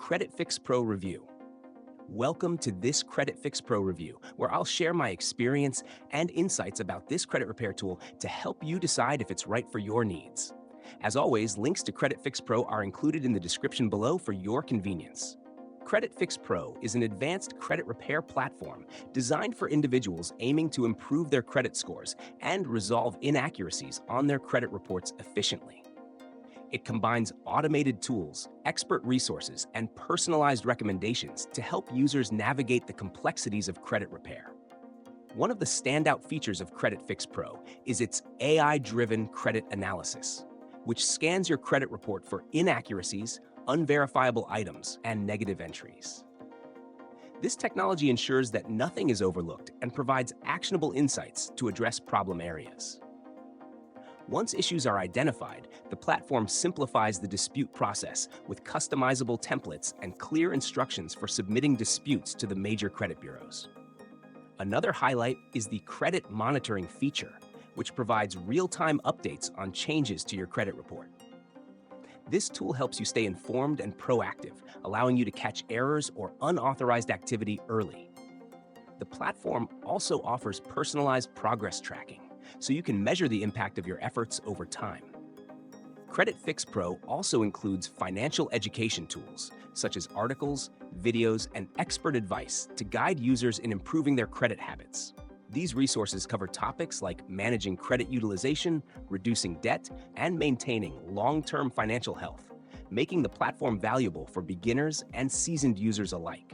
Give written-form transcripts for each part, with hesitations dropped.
CreditFixPro review. Welcome to this CreditFixPro review, where I'll share my experience and insights about this credit repair tool to help you decide if it's right for your needs. As always, links to CreditFixPro are included in the description below for your convenience. CreditFixPro is an advanced credit repair platform designed for individuals aiming to improve their credit scores and resolve inaccuracies on their credit reports efficiently. It combines automated tools, expert resources, and personalized recommendations to help users navigate the complexities of credit repair. One of the standout features of CreditFixPro is its AI-driven credit analysis, which scans your credit report for inaccuracies, unverifiable items, and negative entries. This technology ensures that nothing is overlooked and provides actionable insights to address problem areas. Once issues are identified, the platform simplifies the dispute process with customizable templates and clear instructions for submitting disputes to the major credit bureaus. Another highlight is the credit monitoring feature, which provides real-time updates on changes to your credit report. This tool helps you stay informed and proactive, allowing you to catch errors or unauthorized activity early. The platform also offers personalized progress tracking, so you can measure the impact of your efforts over time. CreditFixPro also includes financial education tools, such as articles, videos, and expert advice to guide users in improving their credit habits. These resources cover topics like managing credit utilization, reducing debt, and maintaining long-term financial health, making the platform valuable for beginners and seasoned users alike.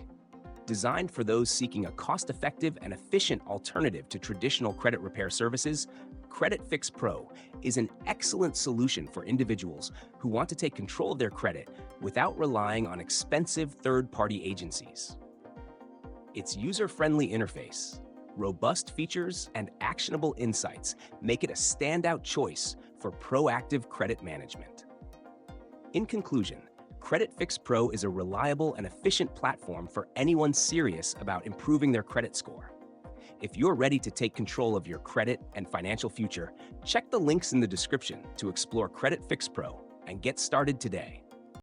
Designed for those seeking a cost-effective and efficient alternative to traditional credit repair services, CreditFixPro is an excellent solution for individuals who want to take control of their credit without relying on expensive third-party agencies. Its user-friendly interface, robust features, and actionable insights make it a standout choice for proactive credit management. In conclusion, CreditFixPro is a reliable and efficient platform for anyone serious about improving their credit score. If you're ready to take control of your credit and financial future, check the links in the description to explore CreditFixPro and get started today.